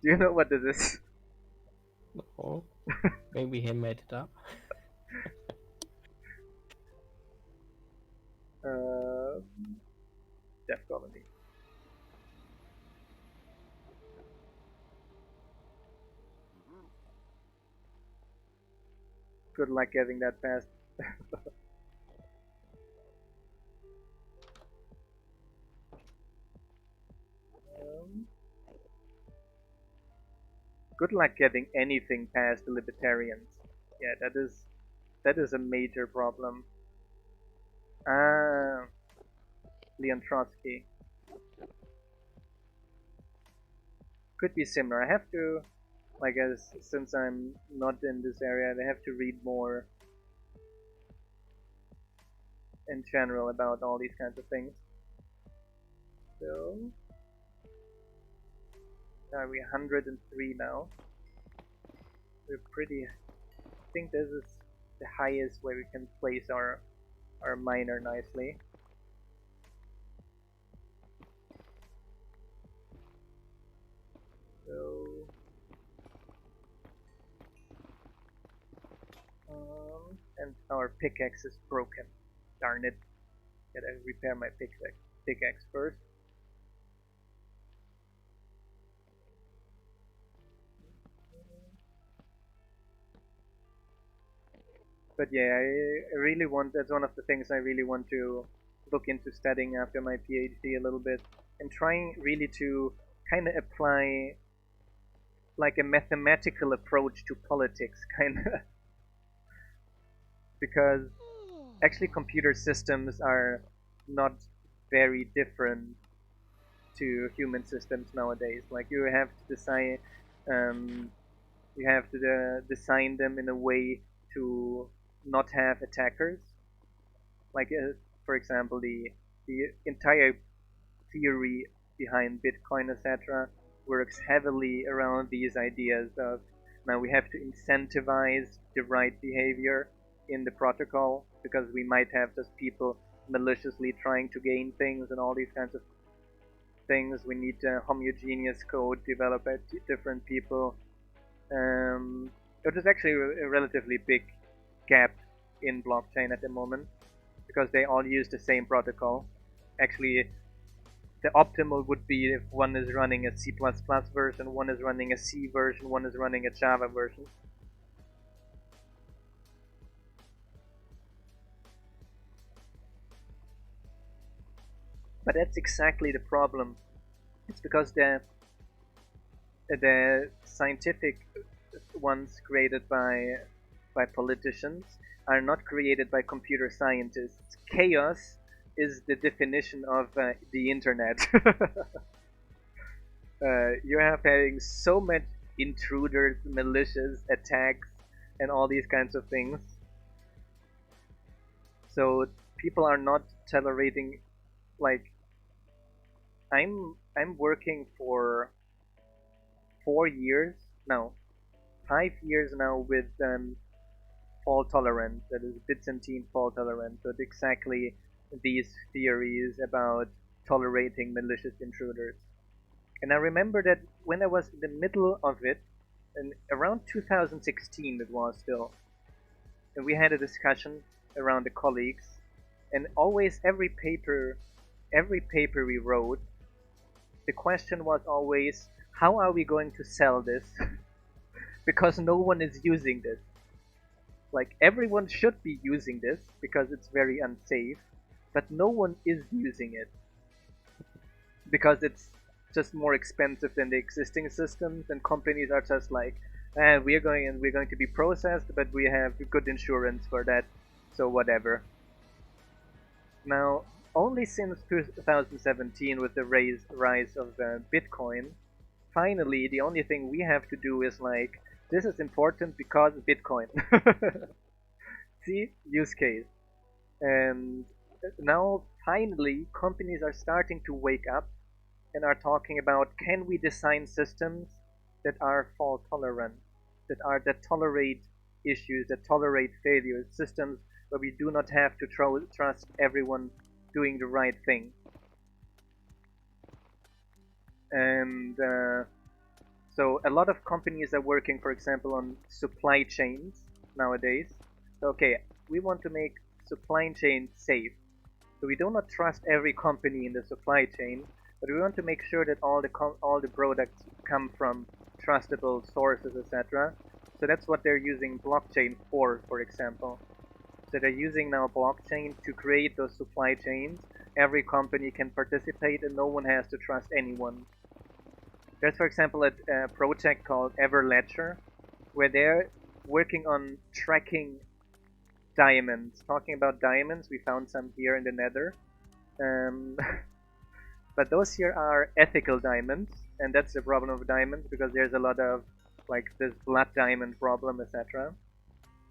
Do you know what this is? Oh, maybe he made it up. Death Colony. Good luck getting that past. Good luck getting anything past the libertarians. Yeah, that is a major problem. Ah, Leon Trotsky. Could be similar. I have to, like, since I'm not in this area, I have to read more in general about all these kinds of things. So, are we 103 now? We're pretty. I think this is the highest where we can place our miner nicely. So, and our pickaxe is broken. Darn it! Gotta repair my pickaxe first. But yeah, I really want. That's one of the things I really want to look into studying after my PhD a little bit, and trying really to kind of apply like a mathematical approach to politics, kind of, because actually computer systems are not very different to human systems nowadays. Like you have to design, design them in a way to not have attackers. Like for example, the entire theory behind Bitcoin, etc., works heavily around these ideas of now we have to incentivize the right behavior in the protocol because we might have just people maliciously trying to gain things and all these kinds of things. We need homogeneous code developed by different people. It is actually a relatively big gap in blockchain at the moment because they all use the same protocol. Actually, the optimal would be if one is running a C++ version, one is running a C version, one is running a Java version. But that's exactly the problem. It's because the scientific ones created by politicians are not created by computer scientists. Chaos is the definition of the internet. You have having so much intruders, malicious attacks, and all these kinds of things. So people are not tolerating. Like I'm working for 4 years now, 5 years now with fault tolerant. That is Byzantine fault tolerant. So it's exactly these theories about tolerating malicious intruders. And I remember that when I was in the middle of it, and around 2016 it was still, and we had a discussion around the colleagues, and always every paper we wrote, the question was always, how are we going to sell this? Because no one is using this. Like everyone should be using this because it's very unsafe, but no one is using it because it's just more expensive than the existing systems, and companies are just like, and we're going to be processed, but we have good insurance for that, so whatever. Now, only since 2017, with the rise of Bitcoin, finally the only thing we have to do is like, this is important because Bitcoin. See, use case. And now finally companies are starting to wake up and are talking about, can we design systems that are fault tolerant, that tolerate issues, that tolerate failures, systems where we do not have to trust everyone doing the right thing. And so a lot of companies are working, for example, on supply chains nowadays. So, okay, we want to make supply chain safe. So we do not trust every company in the supply chain, but we want to make sure that all the products come from trustable sources, etc. So that's what they're using blockchain for example. So they're using now blockchain to create those supply chains. Every company can participate and no one has to trust anyone. There's, for example, a project called Everledger, where they're working on tracking diamonds. Talking about diamonds, we found some here in the Nether. Um, but those here are ethical diamonds, and that's the problem of diamonds, because there's a lot of like this blood diamond problem, etc.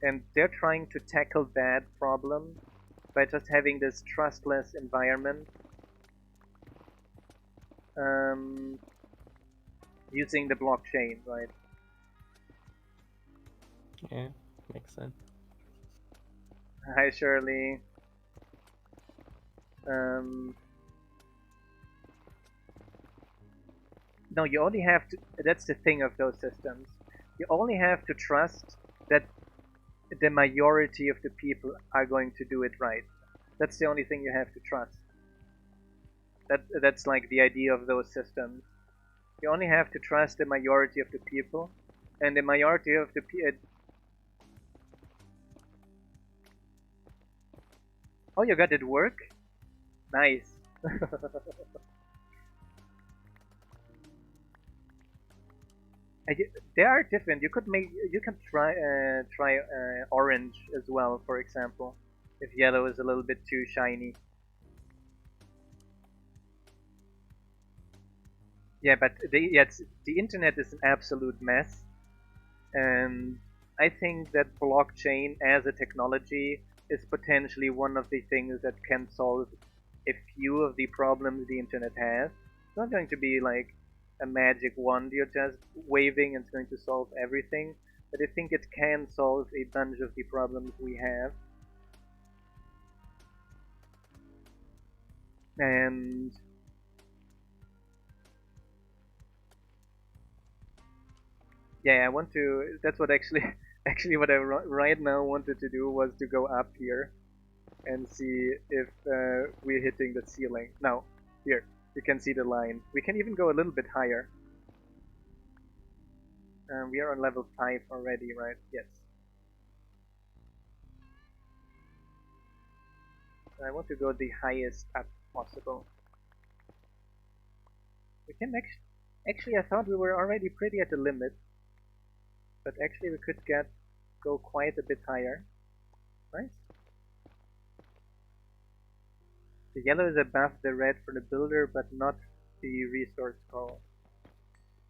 And they're trying to tackle that problem by just having this trustless environment, using the blockchain, right? Yeah, makes sense. Hi, Shirley. Um, no, you only have to. That's the thing of those systems. You only have to trust that the majority of the people are going to do it right. That's the only thing you have to trust. That's like the idea of those systems. You only have to trust the majority of the people, and the majority of the people. Oh, you got it work? Nice. They are different. You can try orange as well, for example, if yellow is a little bit too shiny. Yeah, but the internet is an absolute mess, and I think that blockchain as a technology is potentially one of the things that can solve a few of the problems the internet has. It's not going to be like a magic wand you're just waving and it's going to solve everything, but I think it can solve a bunch of the problems we have. And yeah, I want to. That's what actually, actually, what I right now wanted to do was to go up here and see if we're hitting the ceiling. Now, here, you can see the line. We can even go a little bit higher. We are on level 5 already, right? Yes. I want to go the highest up possible. We can actually, I thought we were already pretty at the limit, but actually we could go quite a bit higher. Nice. The yellow is above the red for the builder, but not the resource goal.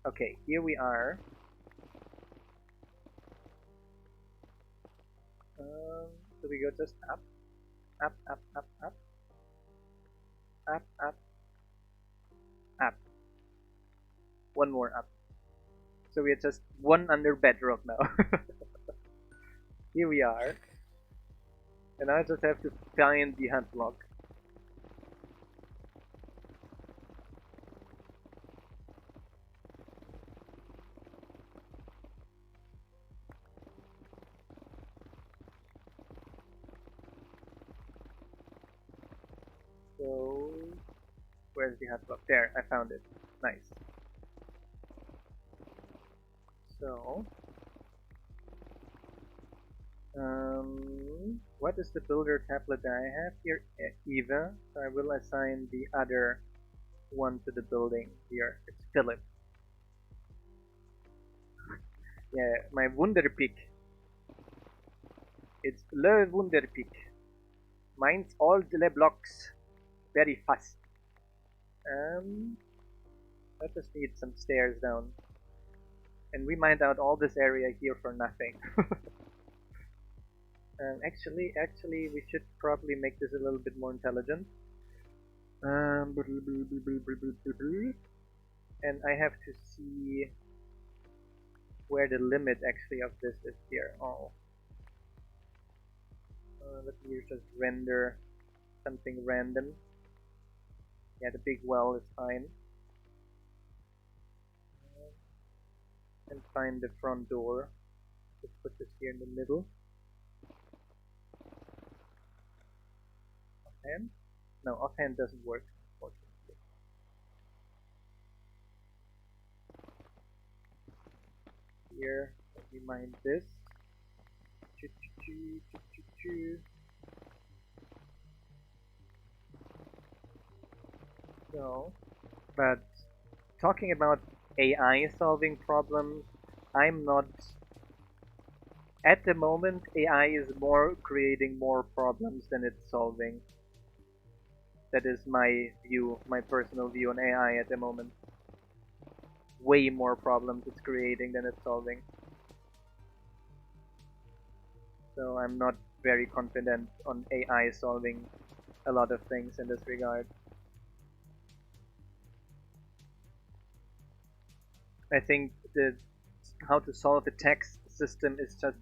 Okay, here we are. So we go just up, up, up, up, up, up, up, up. One more up. So we are just one under bedrock now. Here we are. And I just have to find the hunt log. So, where's the hunt log? There, I found it. Nice. So, what is the builder tablet that I have here? Eva. So I will assign the other one to the building here. It's Philip. Yeah, my Wunderpick. It's Le Wunderpick. Mines all the blocks very fast. I just need some stairs down. And we mined out all this area here for nothing. Actually, we should probably make this a little bit more intelligent. And I have to see where the limit actually of this is here. Oh. Let me just render something random. Yeah, the big well is fine. And find the front door. Just put this here in the middle. Offhand? No, offhand doesn't work, unfortunately. Here, let me mine this. So, but talking about AI solving problems, I'm not. At the moment, AI is more creating more problems than it's solving. That is my view, my personal view on AI at the moment. Way more problems it's creating than it's solving. So I'm not very confident on AI solving a lot of things in this regard. I think that how to solve a tax system is just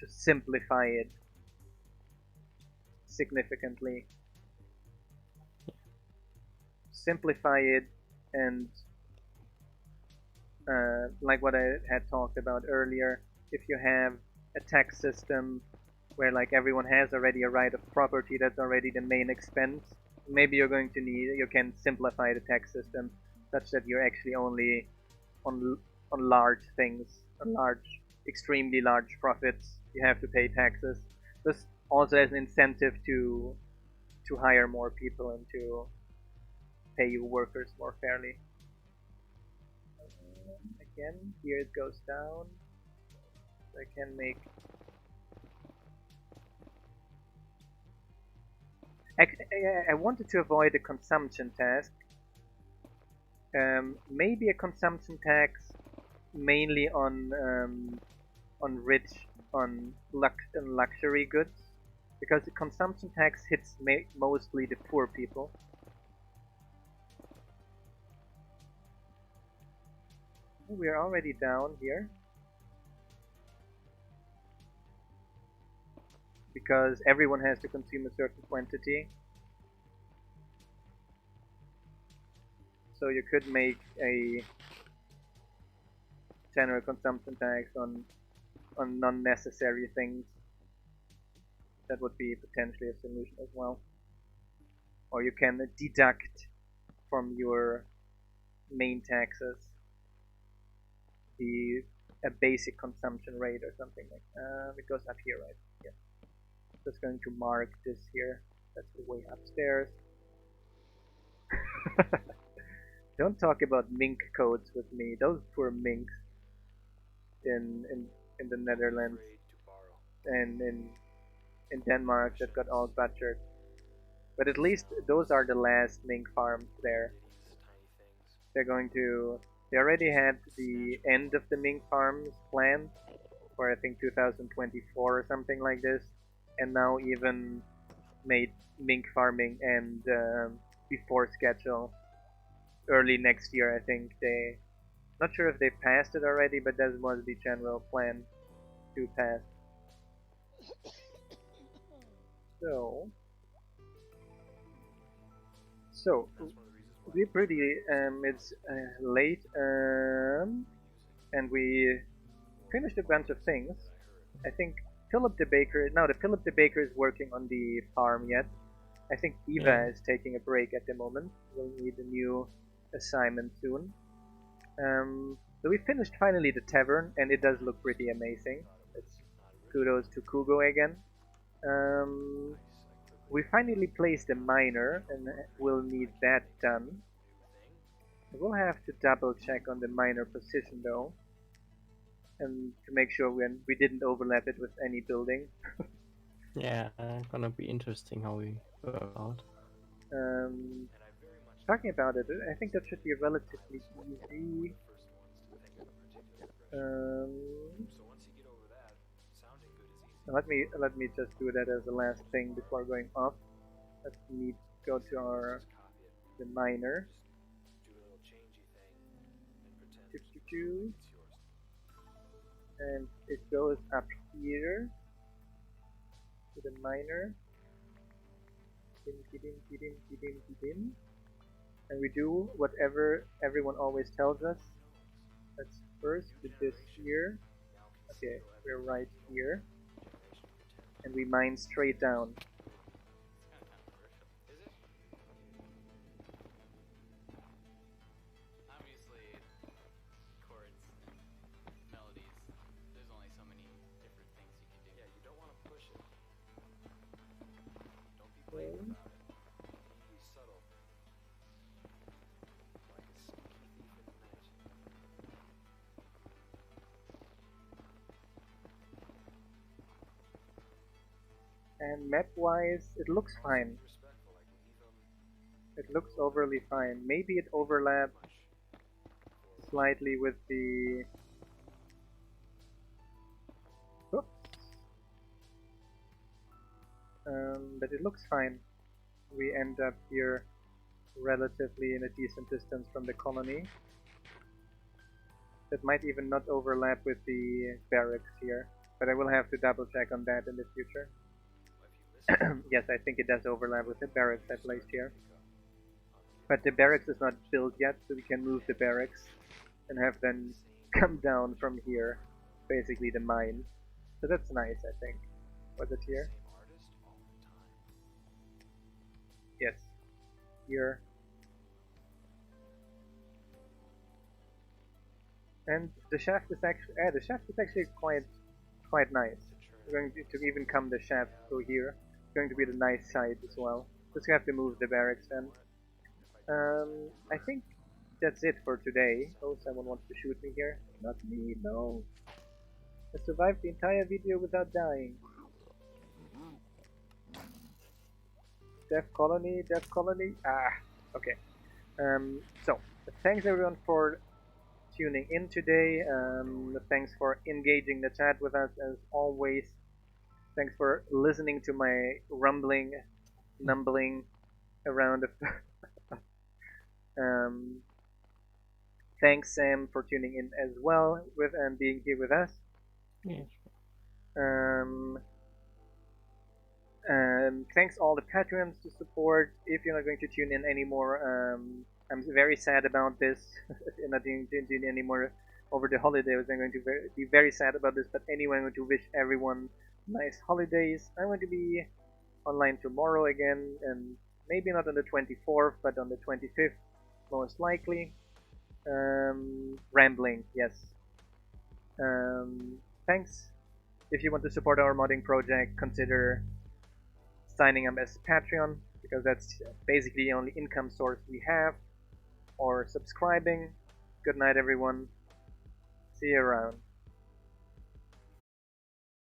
to simplify it significantly. Simplify it, and like what I had talked about earlier, if you have a tax system where like everyone has already a right of property, that's already the main expense, maybe you can simplify the tax system such that you're actually only on large things, on extremely large profits, you have to pay taxes. This also has an incentive to hire more people and to pay your workers more fairly. Again, here it goes down. So I can make. I wanted to avoid a consumption task. Maybe a consumption tax, mainly on luxury goods, because the consumption tax hits mostly the poor people. We're already down here because everyone has to consume a certain quantity. So you could make a general consumption tax on non-necessary things. That would be potentially a solution as well. Or you can deduct from your main taxes a basic consumption rate or something like it goes up here, right? Yeah. Just going to mark this here. That's the way upstairs. Don't talk about mink codes with me. Those poor minks in the Netherlands and in Denmark that got all butchered. But at least those are the last mink farms there. They already had the end of the mink farms planned for I think 2024 or something like this, and now even made mink farming and before schedule early next year. I think not sure if they passed it already, but that was the general plan to pass. So we're pretty it's late and we finished a bunch of things. I think Philip the Baker is working on the farm yet. I think Eva is taking a break at the moment. We'll need a new assignment soon. So we finished finally the tavern, and it does look pretty amazing. It's kudos to Kugo again. We finally placed a miner, and we'll need that done. We'll have to double check on the miner position though. and to make sure we didn't overlap it with any building. Yeah, gonna be interesting how we work out. Talking about it, I think that should be relatively easy. Let me just do that as the last thing before going off. Let me go to the miner. And it goes up here to the miner. And we do whatever everyone always tells us. Let's first do this here. Okay, we're right here. And we mine straight down. Obviously, chords and melodies, there's only so many different things you can do. Yeah, you don't want to push it. Don't be blatant about it. Be subtle. Like a sneaky thief in the night. And map-wise, it looks fine. It looks overly fine. Maybe it overlaps slightly with the... Oops. But it looks fine. We end up here relatively in a decent distance from the colony. That might even not overlap with the barracks here, but I will have to double check on that in the future. Yes, I think it does overlap with the barracks I placed here. But the barracks is not built yet, so we can move the barracks and have them come down from here, basically the mine. So that's nice, I think. Was it here? Yes, here. And the shaft is actually quite nice. We're going to even come the shaft through here. It's going to be the nice side as well. Just have to move the barracks then. I think that's it for today. Oh, someone wants to shoot me here. Not me, no. I survived the entire video without dying. Death colony. Ah, okay. So, thanks everyone for tuning in today. Thanks for engaging the chat with us as always. Thanks for listening to my numbling around. Thanks Sam for tuning in as well and being here with us. Yes. Thanks all the patrons to support. If you're not going to tune in anymore, I'm very sad about this. If you're not going to tune in anymore over the holidays, I'm going to be very sad about this. But anyway, I'm going to wish everyone nice holidays. I'm going to be online tomorrow again, and maybe not on the 24th, but on the 25th, most likely. Rambling, yes. Thanks. If you want to support our modding project, consider signing up as Patreon, because that's basically the only income source we have, or subscribing. Good night everyone. See you around.